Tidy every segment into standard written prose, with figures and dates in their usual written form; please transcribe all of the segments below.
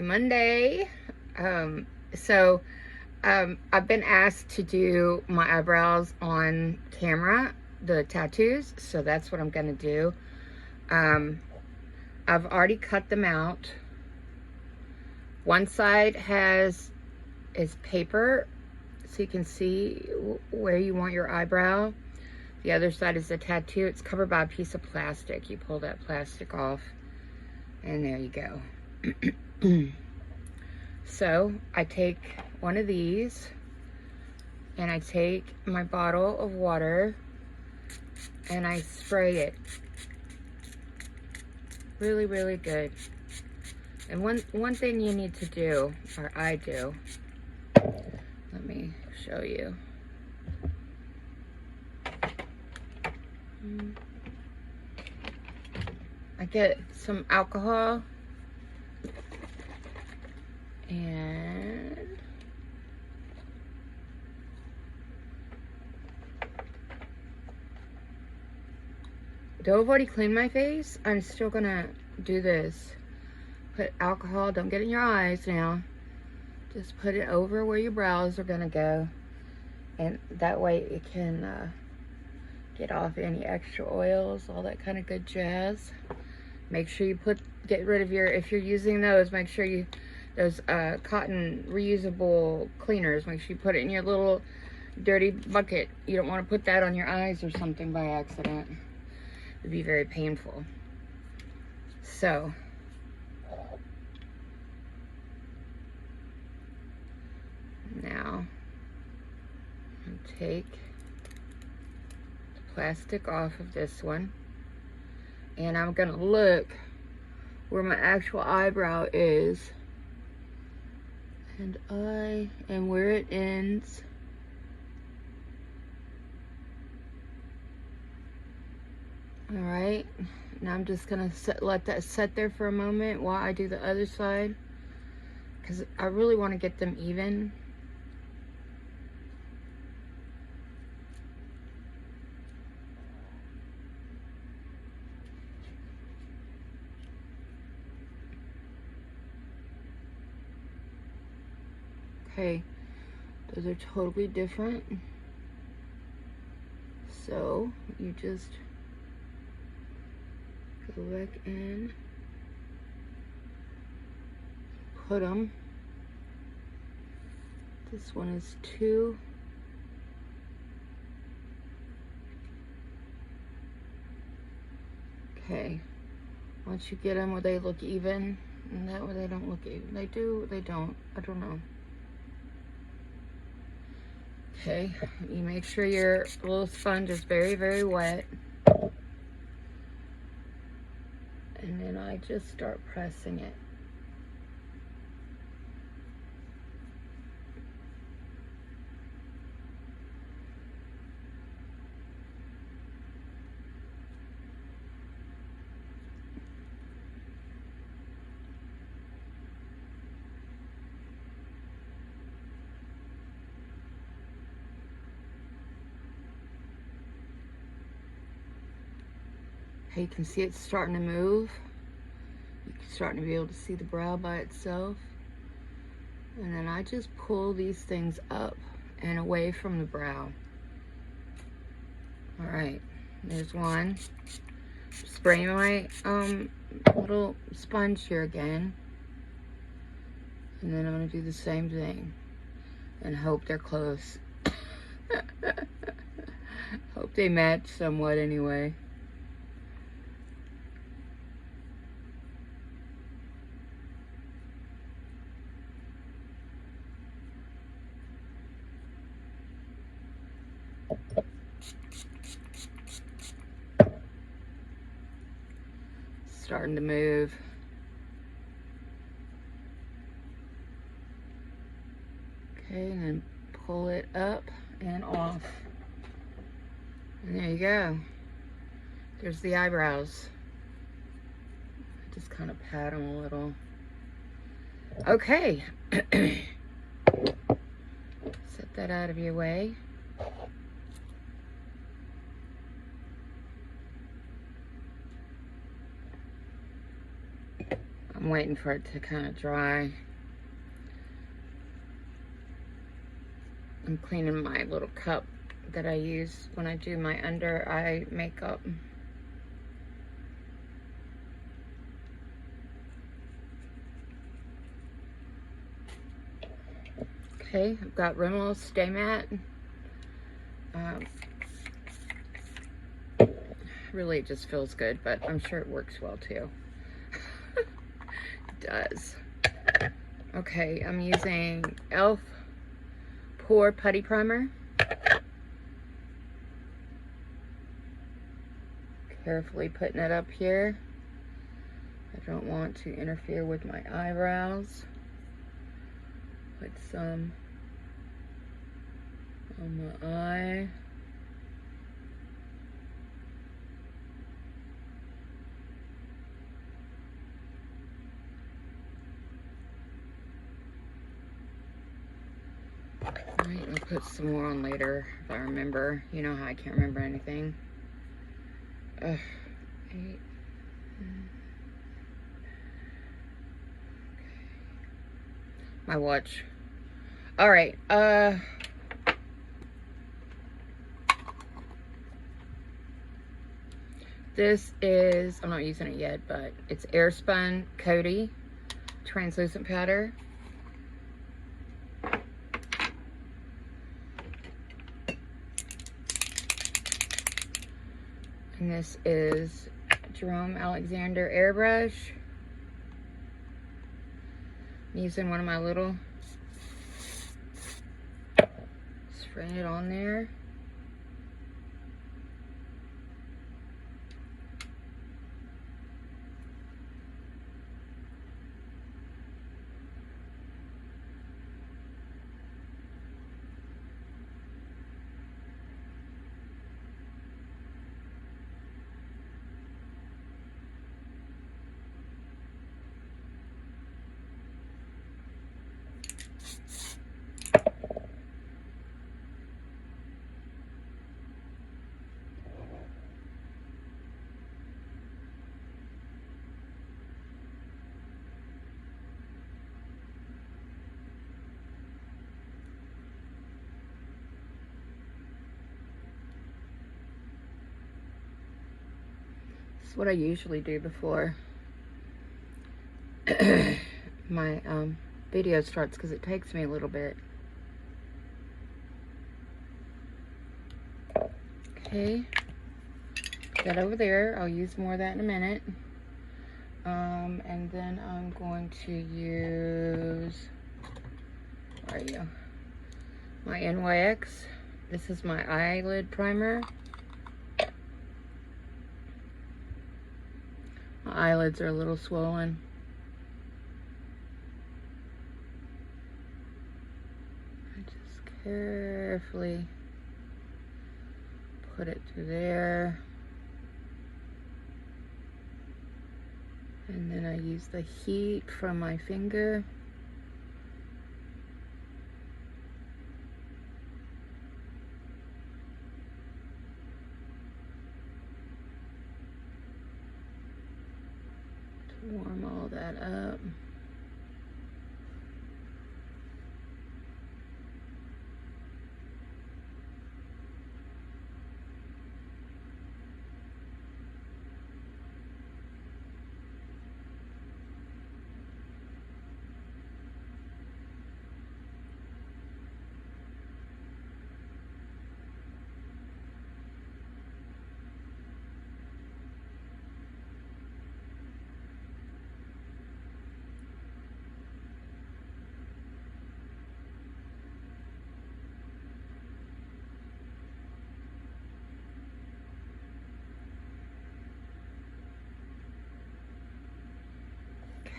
Monday. So I've been asked to do my eyebrows on camera, the tattoos, so that's what I'm gonna do. I've already cut them out. One side is paper, so you can see where you want your eyebrow. The other side is a tattoo. It's covered by a piece of plastic. You pull that plastic off, and there you go. So I take one of these, and I take my bottle of water, and I spray it really, really good. And one thing you need to do, or I do, let me show you. I get some alcohol and though I've already cleaned my face, I'm still gonna do this. Put alcohol, don't get in your eyes now. Just put it over where your brows are gonna go. And that way it can get off any extra oils, all that kind of good jazz. Make sure you get rid of if you're using those, make sure those cotton reusable cleaners, make sure you put it in your little dirty bucket. You don't want to put that on your eyes or something by accident. It'd be very painful. So, now, I'll take the plastic off of this one, and I'm gonna look where my actual eyebrow is, and where it ends. All right, now I'm just gonna let that set there for a moment while I do the other side, because I really want to get them even. Okay, those are totally different. So you just go back in, put them. This one is 2. Okay, once you get them where they look even, and that way they don't look even. They do, they don't, I don't know. Okay, you make sure your little sponge is very, very wet. And then I just start pressing it. Okay, you can see it's starting to move. You're starting to be able to see the brow by itself. And then I just pull these things up and away from the brow. All right, there's one. Spray my little sponge here again. And then I'm gonna do the same thing and hope they're close. Hope they match somewhat anyway. Starting to move. Okay, and then pull it up and off. And there you go. There's the eyebrows. Just kind of pat them a little. Okay. Set that out of your way. I'm waiting for it to kind of dry. I'm cleaning my little cup that I use when I do my under eye makeup. Okay, I've got Rimmel Stay Matte. Really, it just feels good, but I'm sure it works well too. It does. Okay, I'm using e.l.f. Pore Putty Primer. Carefully putting it up here. I don't want to interfere with my eyebrows. Put some on my eye. Alright, I'll put some more on later if I remember. You know how I can't remember anything. Ugh. 8. My watch. Alright, this is, I'm not using it yet, but it's Airspun Coty translucent powder. And this is Jerome Alexander airbrush. I'm using one of my little, spraying it on there. This is what I usually do before my video starts, because it takes me a little bit. Okay, put that over there. I'll use more of that in a minute. And then I'm going to use, where are you? My NYX. This is my eyelid primer. My eyelids are a little swollen. I just carefully put it through there. And then I use the heat from my finger. To warm all that up.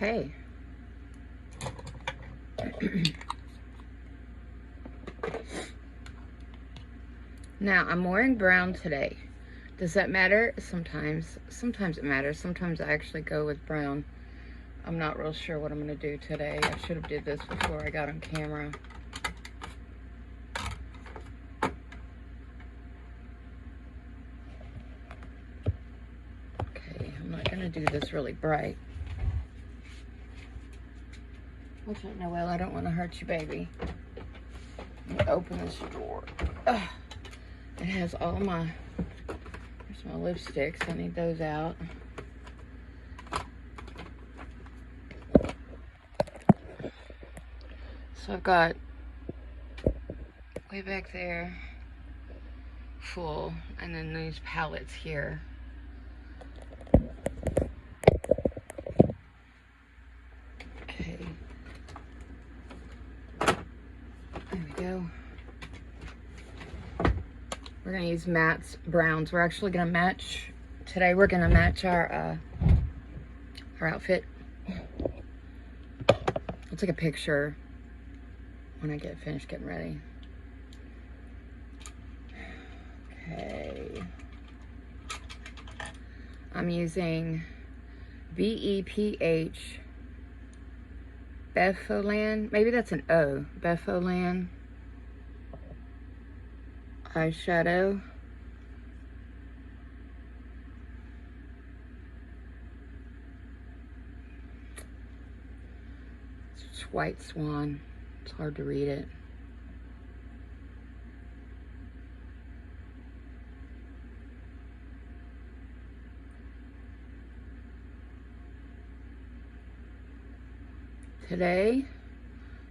Okay. Now, I'm wearing brown today. Does that matter? Sometimes it matters. Sometimes I actually go with brown. I'm not real sure what I'm going to do today. I should have did this before I got on camera. Okay, I'm not going to do this really bright. Watch out, Noelle, I don't want to hurt you, baby. Let me open this drawer. Ugh. It has all my, there's my lipsticks. I need those out. So I've got way back there full, and then these palettes here. Okay. There we go. We're gonna use Matt's browns. We're actually gonna match, today we're gonna match our outfit. I'll take a picture when I get finished getting ready. Okay. I'm using BEPH Befolan. Maybe that's an O. Befolan eyeshadow. It's White Swan. It's hard to read it. Today,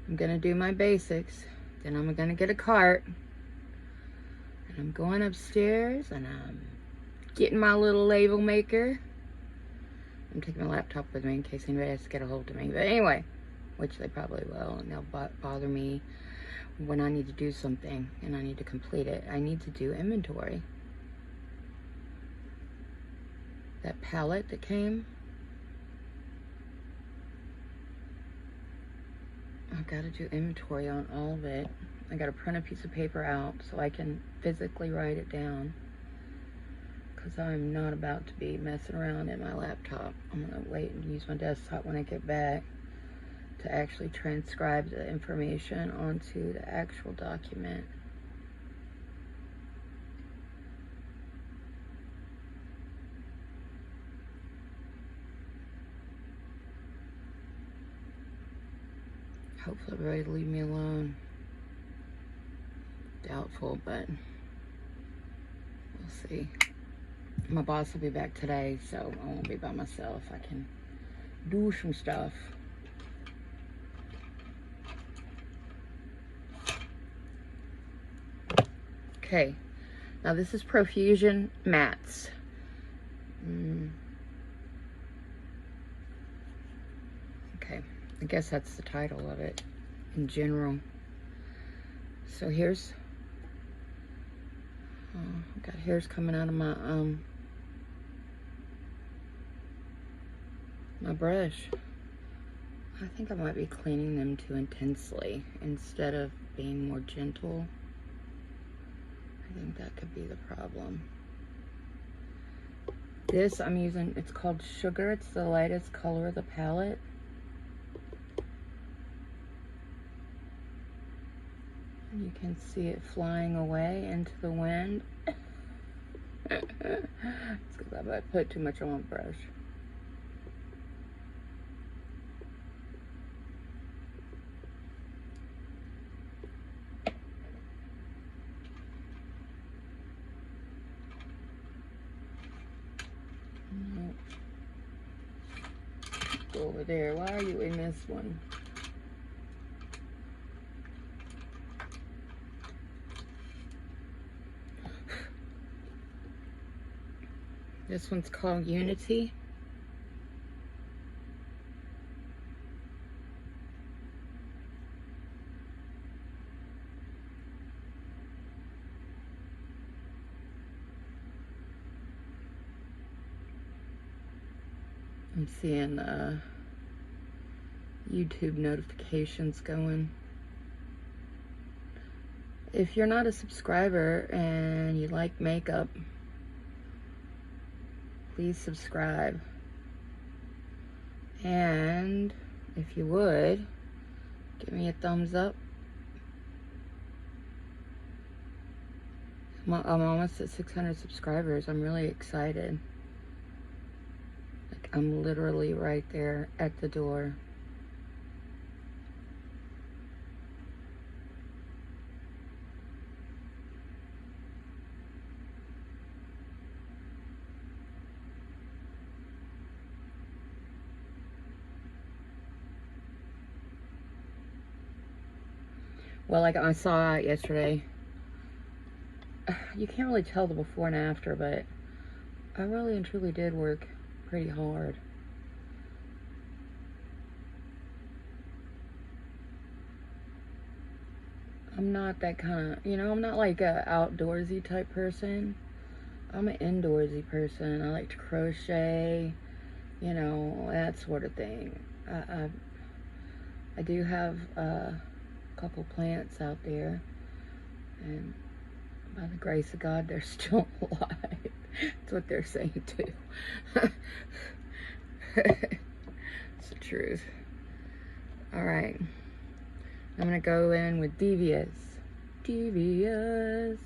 I'm gonna do my basics. Then I'm gonna get a cart. And I'm going upstairs and I'm getting my little label maker. I'm taking my laptop with me in case anybody has to get a hold of me. But anyway, which they probably will, and they'll bother me when I need to do something and I need to complete it. I need to do inventory. That palette that came, I've got to do inventory on all of it. I got to print a piece of paper out so I can physically write it down, because I'm not about to be messing around in my laptop. I'm going to wait and use my desktop when I get back to actually transcribe the information onto the actual document. Hopefully everybody will leave me alone. Doubtful, but we'll see. My boss will be back today, so I won't be by myself. I can do some stuff. Okay, now this is Profusion Mattes. Okay, I guess that's the title of it in general. So here's, I've got hairs coming out of my my brush. I think I might be cleaning them too intensely instead of being more gentle. I think that could be the problem. This I'm using, it's called Sugar. It's the lightest color of the palette. You can see it flying away into the wind. It's because I put too much on my brush. Nope. Go over there. Why are you in this one? This one's called Unity. I'm seeing YouTube notifications going. If you're not a subscriber and you like makeup, please subscribe. And if you would, give me a thumbs up. I'm almost at 600 subscribers. I'm really excited. Like, I'm literally right there at the door. Well, like I saw yesterday, you can't really tell the before and after, but I really and truly did work pretty hard. I'm not that kind of, you know, I'm not like a outdoorsy type person. I'm an indoorsy person. I like to crochet, you know, that sort of thing. I do have a couple plants out there, and by the grace of God, they're still alive. That's what they're saying too. It's the truth. All right, I'm gonna go in with Devious. Devious.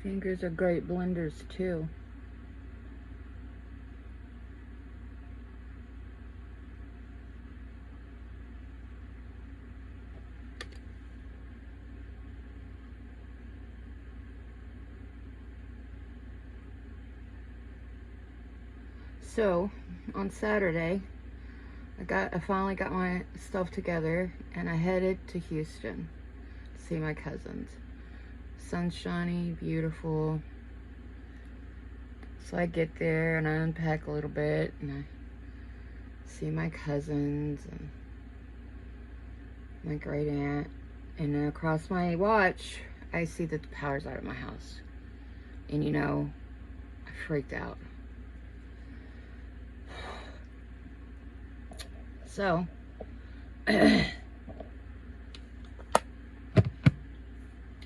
Fingers are great blenders too. So on Saturday, I finally got my stuff together and I headed to Houston to see my cousins. Sunshiny, beautiful. So I get there and I unpack a little bit and I see my cousins and my great aunt. And then across my watch, I see that the power's out of my house. And you know, I freaked out. So,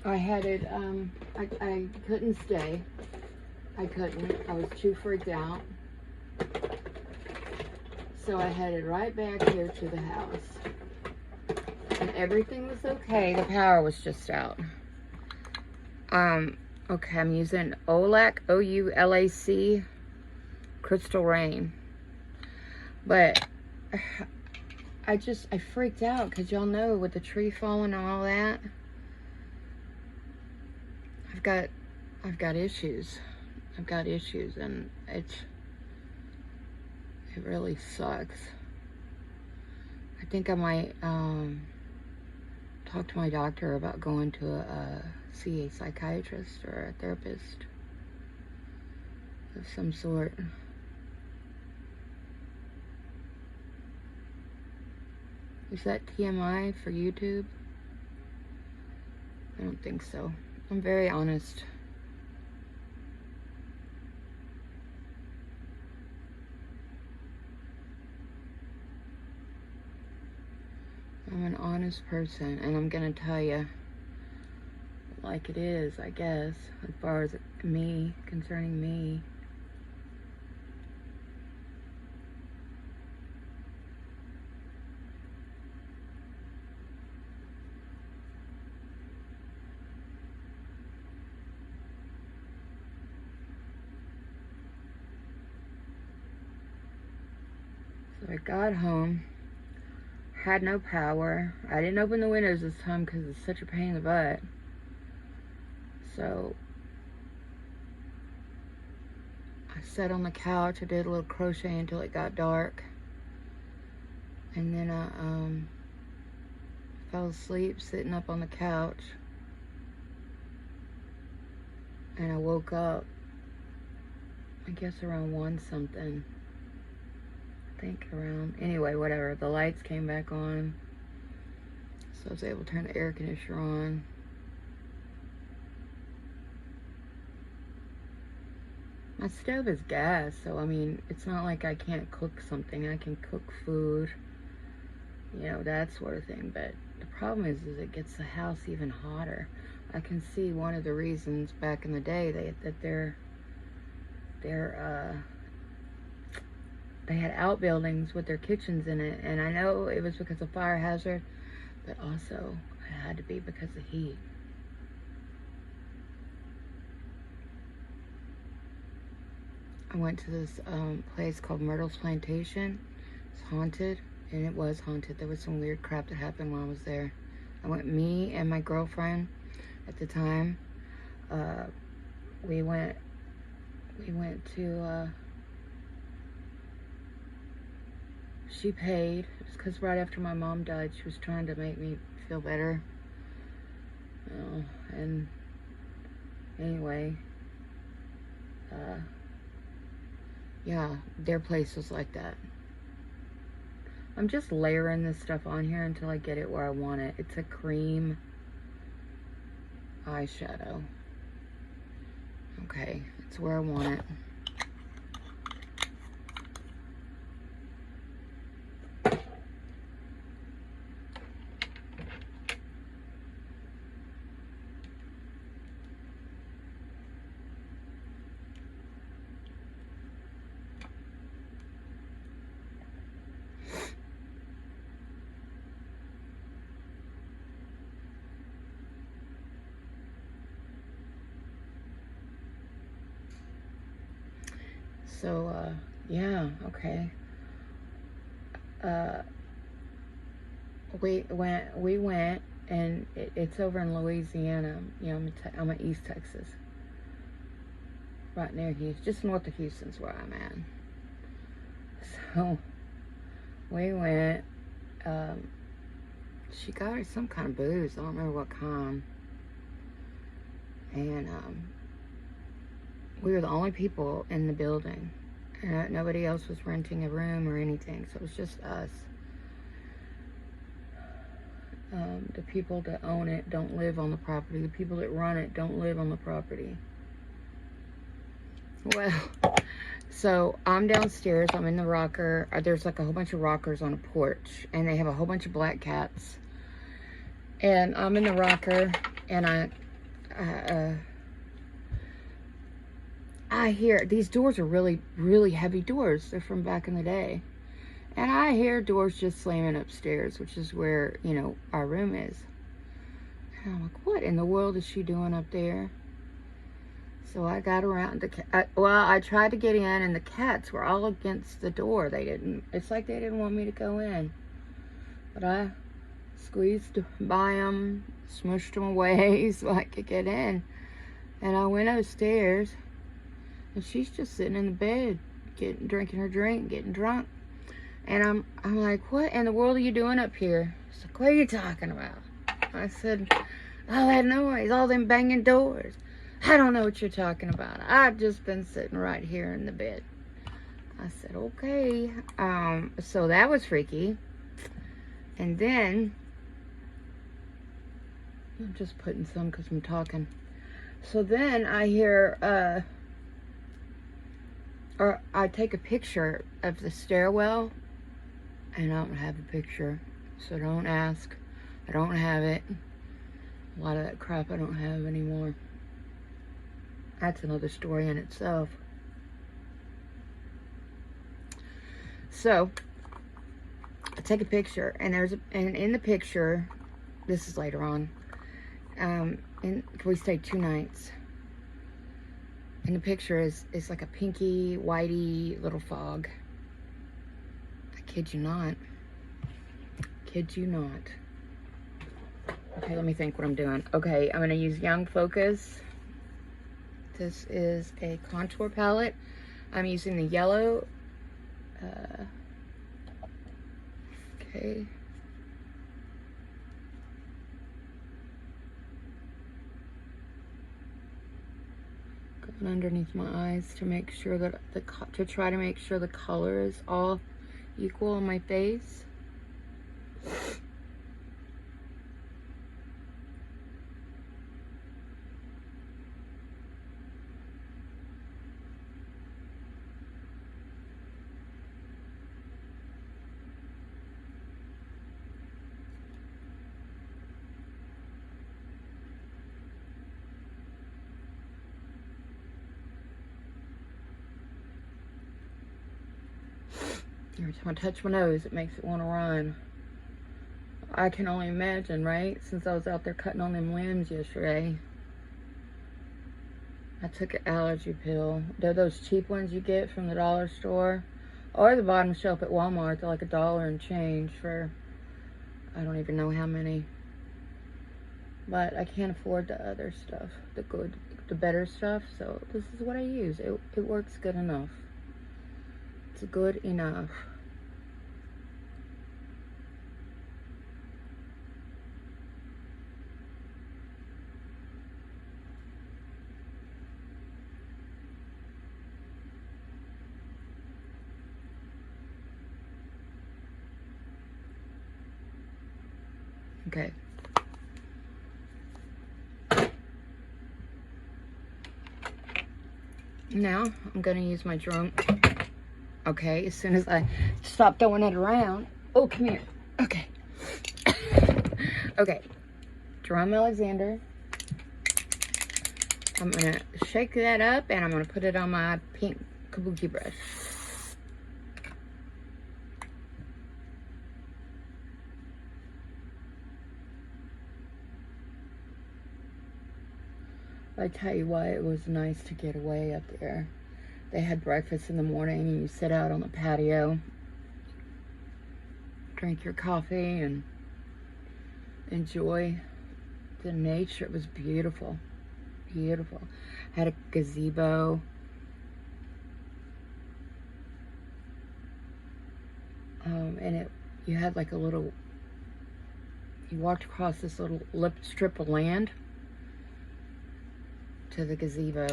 I headed, I couldn't stay. I couldn't. I was too freaked out. So I headed right back here to the house. And everything was okay. The power was just out. Okay, I'm using OULAC, O-U-L-A-C, Crystal Rain. But I freaked out because y'all know with the tree falling and all that, I've got issues. I've got issues and it really sucks. I think I might talk to my doctor about going to see a psychiatrist or a therapist of some sort. Is that TMI for YouTube? I don't think so. I'm very honest. I'm an honest person, and I'm gonna tell you like it is, I guess, as far as me, concerning me. So I got home, had no power. I didn't open the windows this time because it's such a pain in the butt. So I sat on the couch. I did a little crochet until it got dark. And then I fell asleep sitting up on the couch. And I woke up, I guess around 1 something. I think around, anyway, whatever. The lights came back on. So I was able to turn the air conditioner on. My stove is gas, so I mean, it's not like I can't cook something. I can cook food, you know, that sort of thing. But the problem is it gets the house even hotter. I can see one of the reasons back in the day that they had outbuildings with their kitchens in it, and I know it was because of fire hazard, but also it had to be because of heat. I went to this place called Myrtle's Plantation. It's haunted, and it was haunted. There was some weird crap that happened while I was there. I went, me and my girlfriend at the time. We went to, she paid. It's because right after my mom died, she was trying to make me feel better. And anyway, yeah, their place was like that. I'm just layering this stuff on here until I get it where I want it. It's a cream eyeshadow. Okay, it's where I want it. So, yeah, okay. We went, and it's over in Louisiana. You know, I'm in East Texas. Right near Houston, just north of Houston's where I'm at. So, we went, she got her some kind of booze. I don't remember what kind. And, we were the only people in the building. Nobody else was renting a room or anything, so it was just us. The people that own it don't live on the property. The people that run it don't live on the property. Well, so I'm downstairs. I'm in the rocker. There's like a whole bunch of rockers on a porch, and they have a whole bunch of black cats. And I'm in the rocker, and I hear, these doors are really, really heavy doors. They're from back in the day. And I hear doors just slamming upstairs, which is where, you know, our room is. And I'm like, what in the world is she doing up there? So I got around I tried to get in, and the cats were all against the door. It's like they didn't want me to go in. But I squeezed by them, smushed them away so I could get in. And I went upstairs, and she's just sitting in the bed, drinking her drink, getting drunk. And I'm like, what in the world are you doing up here? She's like, what are you talking about? I said, all that noise, all them banging doors. I don't know what you're talking about. I've just been sitting right here in the bed. I said, okay. So that was freaky. And then, I'm just putting some because I'm talking. So then I hear, or I take a picture of the stairwell, and I don't have a picture, so don't ask. I don't have it. A lot of that crap I don't have anymore. That's another story in itself. So I take a picture, and and in the picture, this is later on, and we stayed 2 nights. And the picture is like a pinky, whitey little fog. I kid you not. Kid you not. Okay, let me think what I'm doing. Okay, I'm going to use Young Focus. This is a contour palette. I'm using the yellow. Okay. Going underneath my eyes to make sure that to try to make sure the color is all equal on my face. Every time I touch my nose, it makes it want to run. I can only imagine, right? Since I was out there cutting on them limbs yesterday. I took an allergy pill. They're those cheap ones you get from the dollar store. Or the bottom shelf at Walmart. They're like $1 and change for, I don't even know how many. But I can't afford the other stuff. The better stuff. So this is what I use. It works good enough. It's good enough. Okay. Now I'm gonna use my drum. Okay, as soon as I stop throwing it around. Oh, come here. Okay. Okay. Drum Alexander. I'm gonna shake that up and I'm gonna put it on my pink kabuki brush. I tell you what, it was nice to get away up there. They had breakfast in the morning and you sit out on the patio, drink your coffee and enjoy the nature. It was beautiful, beautiful. Had a gazebo. And you had like a little, you walked across this little strip of land to the gazebo.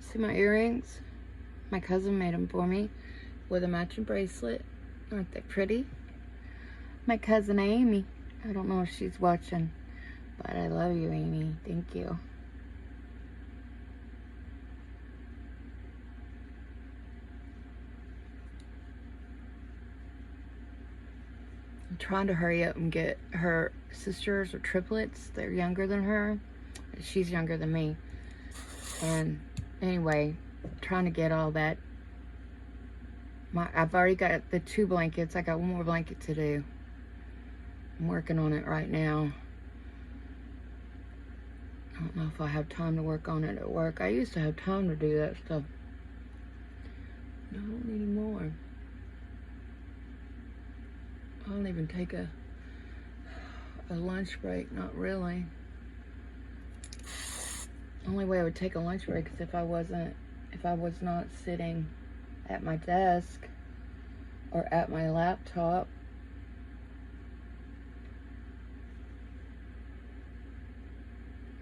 See my earrings? My cousin made them for me with a matching bracelet. Aren't they pretty? My cousin Amy. I don't know if she's watching, but I love you, Amy. Thank you. I'm trying to hurry up and get her sisters or triplets. They're younger than her. She's younger than me. And anyway, trying to get all that. I've already got the 2 blankets. I got 1 more blanket to do. I'm working on it right now. I don't know if I have time to work on it at work. I used to have time to do that stuff. I don't anymore. I don't even take a lunch break. Not really. The only way I would take a lunch break is if I was not sitting at my desk or at my laptop.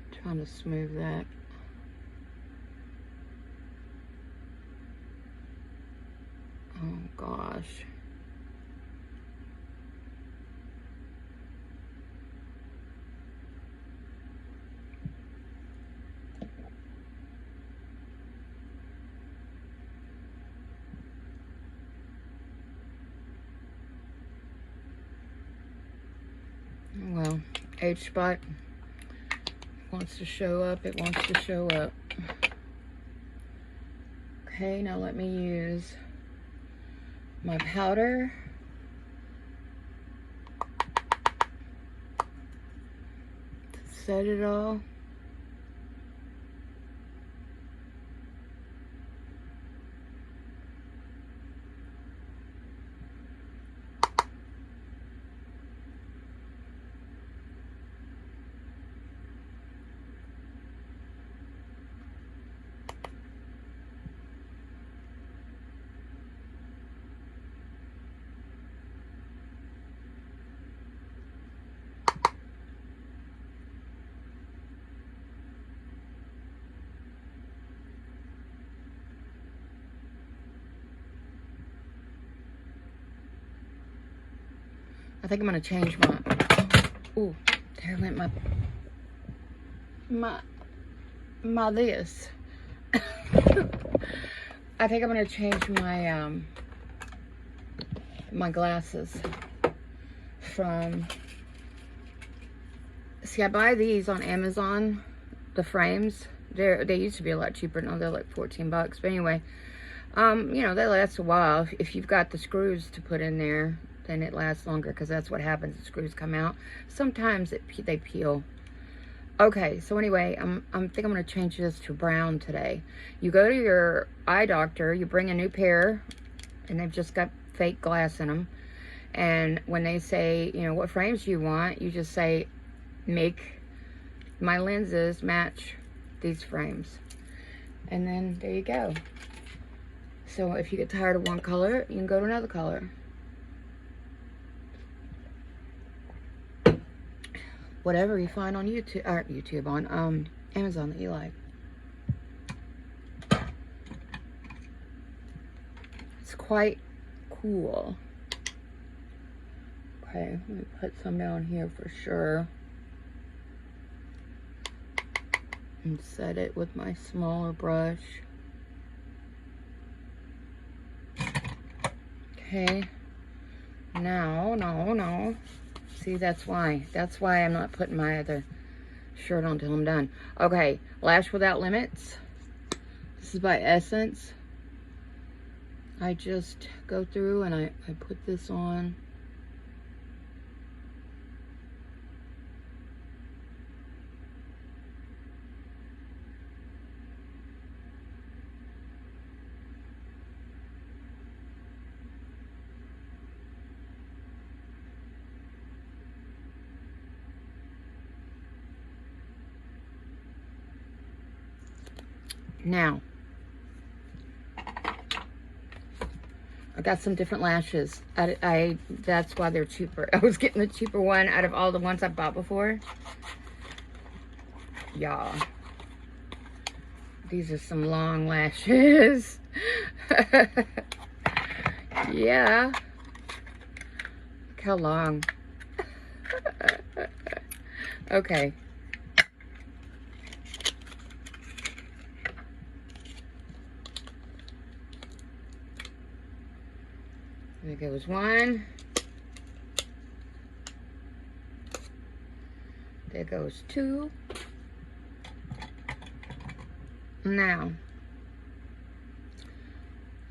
I'm trying to smooth that. Oh gosh. Well, H spot wants to show up. It wants to show up. Okay, now let me use my powder. To set it all. I think I'm gonna change my, ooh, there went my this. I think I'm gonna change my, my glasses from, see, I buy these on Amazon, the frames. They used to be a lot cheaper. Now they're like 14 bucks. But anyway, you know, they last a while. If you've got the screws to put in there, then it lasts longer, because that's what happens. The screws come out. Sometimes they peel. Okay, so anyway, I think I'm going to change this to brown today. You go to your eye doctor, you bring a new pair, and they've just got fake glass in them. And when they say, you know, what frames do you want, you just say, make my lenses match these frames. And then there you go. So if you get tired of one color, you can go to another color. Whatever you find on YouTube, on Amazon that you like. It's quite cool. Okay, let me put some down here for sure. And set it with my smaller brush. Okay. Now, no. See, that's why. That's why I'm not putting my other shirt on till I'm done. Okay, Lash Without Limits. This is by Essence. I just go through and I put this on. Now, I got some different lashes. That's why they're cheaper. I was getting the cheaper one out of all the ones I bought before. Y'all, these are some long lashes. Yeah. Look how long. Okay. There goes one. There goes two. Now,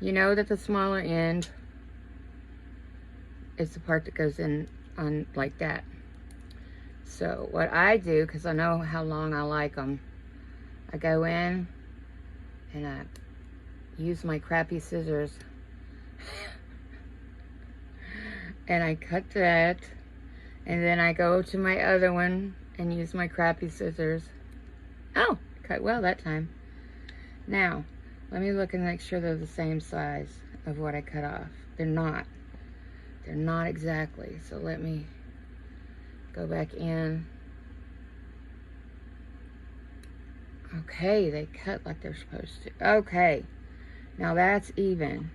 you know that the smaller end is the part that goes in on like that. So what I do, because I know how long I like them, I go in and I use my crappy scissors and I cut that, and then I go to my other one and use my crappy scissors. Oh, cut well that time. Now, let me look and make sure they're the same size of what I cut off. They're not. They're not exactly. So let me go back in. Okay, they cut like they're supposed to. Okay, now that's even.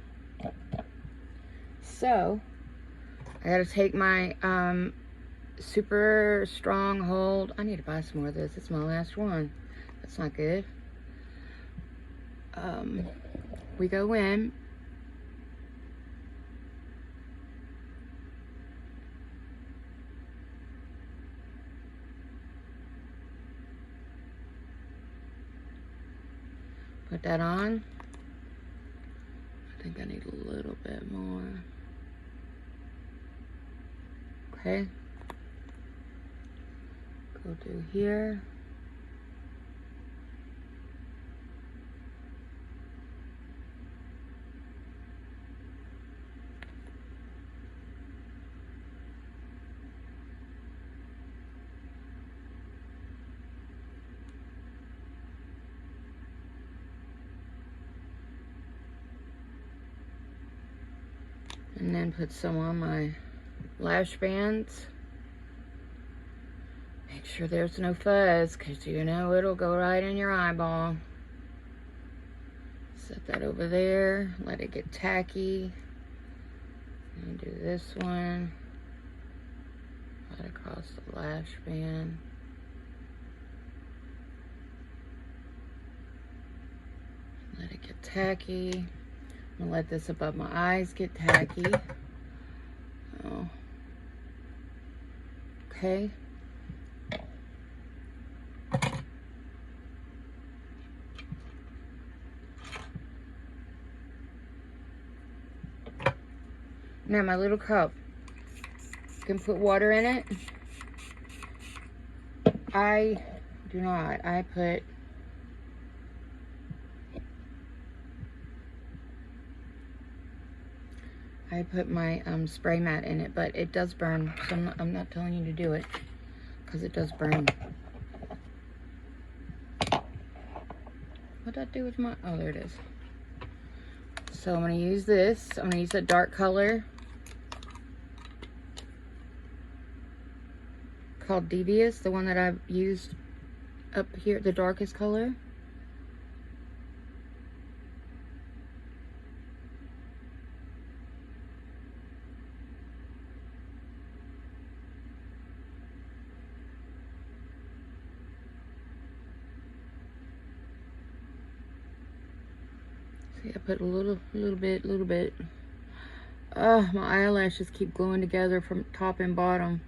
So, I gotta take my super strong hold. I need to buy some more of this. It's my last one. That's not good. We go in. Put that on. I think I need a little bit more. Okay. Go through here. And then put some on my lash bands. Make sure there's no fuzz, because you know it'll go right in your eyeball. Set that over there. Let it get tacky. And do this one. right across the lash band. Let it get tacky. I'm gonna let this above my eyes get tacky. Oh. Okay. Now my little cup. You can put water in it. I do not. I put my spray mat in it, but it does burn, so I'm not telling you to do it, because it does burn. What did I do with my, oh, there it is. So I'm going to use this. I'm going to use a dark color called Devious, the one that I've used up here, the darkest color. See, I put a little bit. Oh, my eyelashes keep gluing together from top and bottom.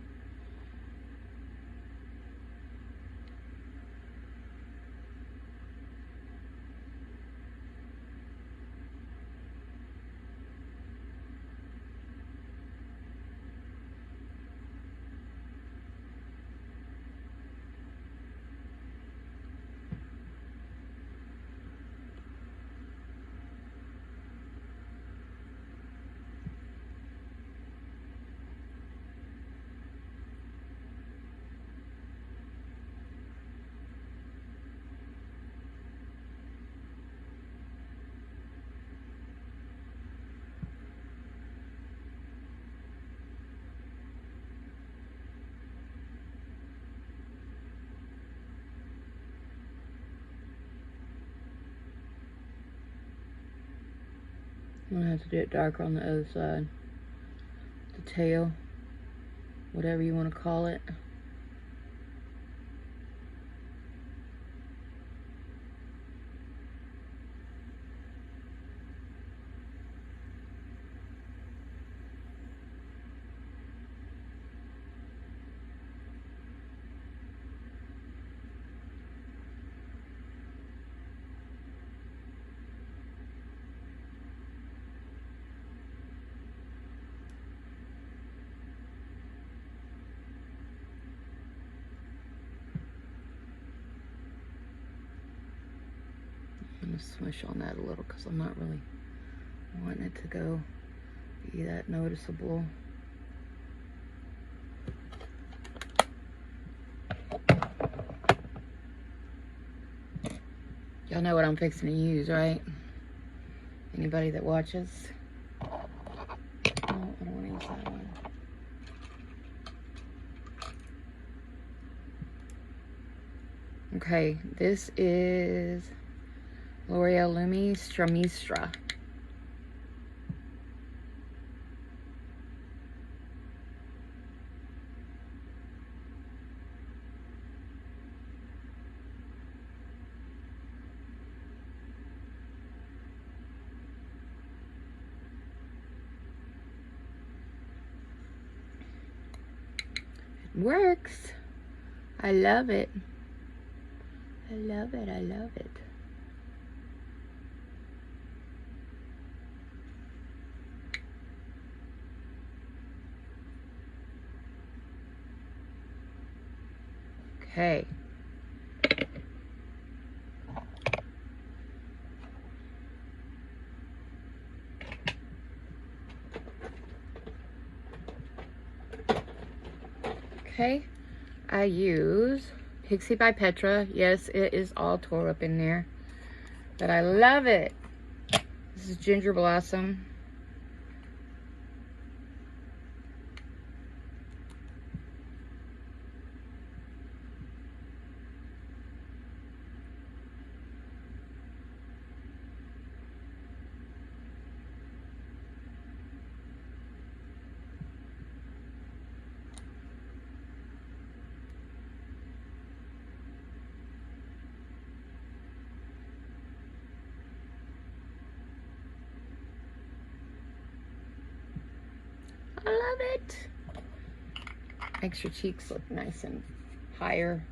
I'm gonna have to do it darker on the other side. The tail, whatever you want to call it. I'm gonna swish on that a little because I'm not really wanting it to go be that noticeable. Y'all know what I'm fixing to use, right? Anybody that watches? Oh, I don't want to use that one. Okay, this is L'Oreal Lumi Stramistra. It works. I love it. I love it. I love it. Okay. Okay. I use Pixie by Petra. Yes, it is all tore up in there, but I love it. This is Ginger Blossom. love it. Makes your cheeks look nice and higher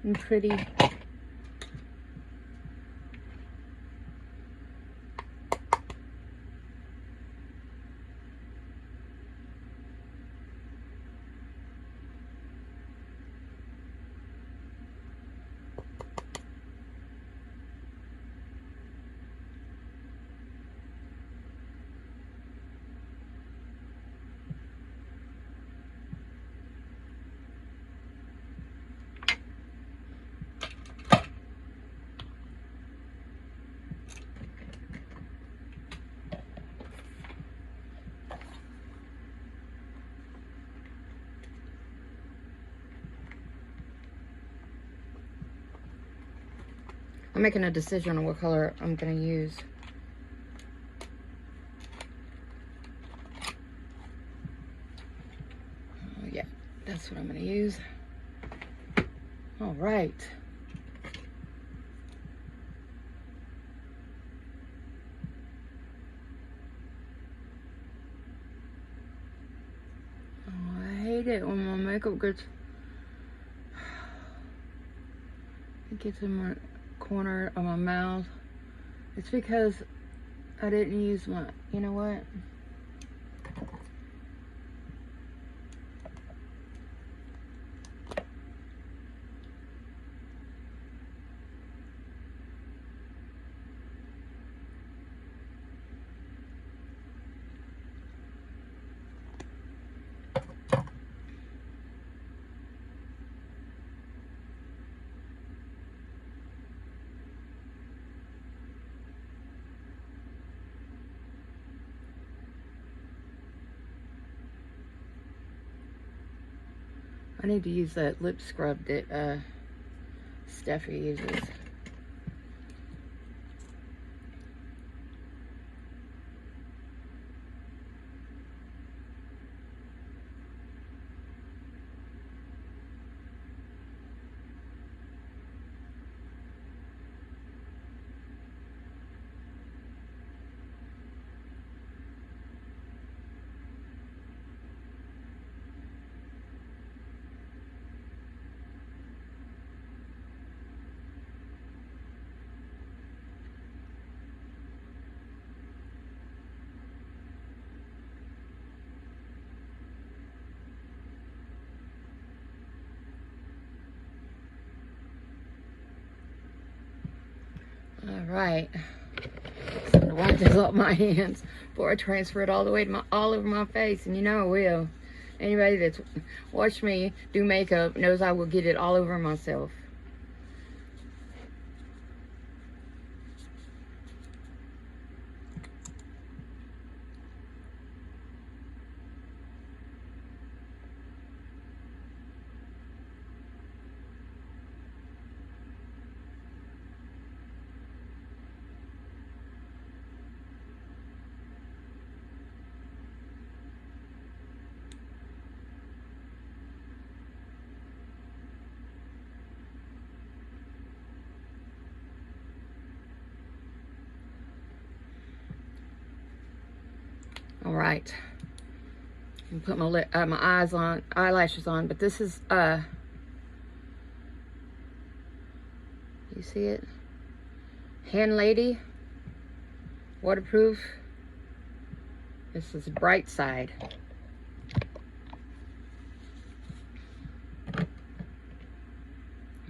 and pretty. I'm making a decision on what color I'm going to use. Oh, yeah, that's what I'm going to use. All right. Oh, I hate it when my makeup gets in my corner of my mouth. It's because I didn't use my, you know what? I need to use that lip scrub that Steffi uses. All right. So I'm gonna wipe this off my hands before I transfer it all the way to all over my face, and you know I will. Anybody that's watched me do makeup knows I will get it all over myself. All right, and put my eyelashes on, but this is you see it? Hand Lady, waterproof. This is Bright Side. I'm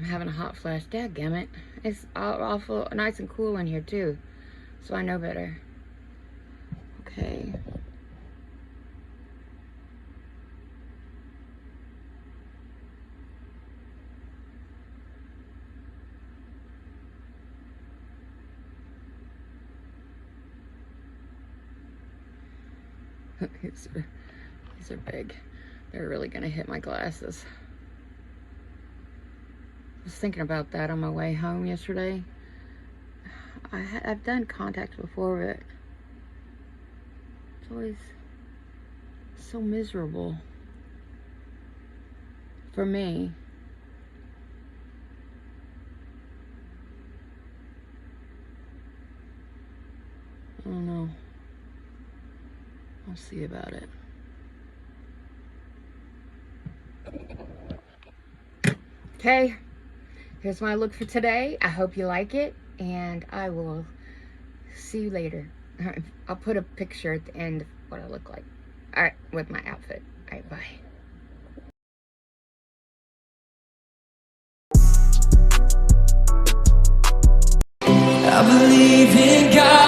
having a hot flash. Dadgummit. It's awful nice and cool in here too, so I know better. Okay. These are big. They're really gonna hit my glasses. I was thinking about that on my way home yesterday. I've done contacts before, but it's always so miserable for me. I don't know. I'll see about it. Okay, here's my look for today. I hope you like it, and I will see you later. I'll put a picture at the end of what I look like. All right, with my outfit. All right, bye. I believe in God.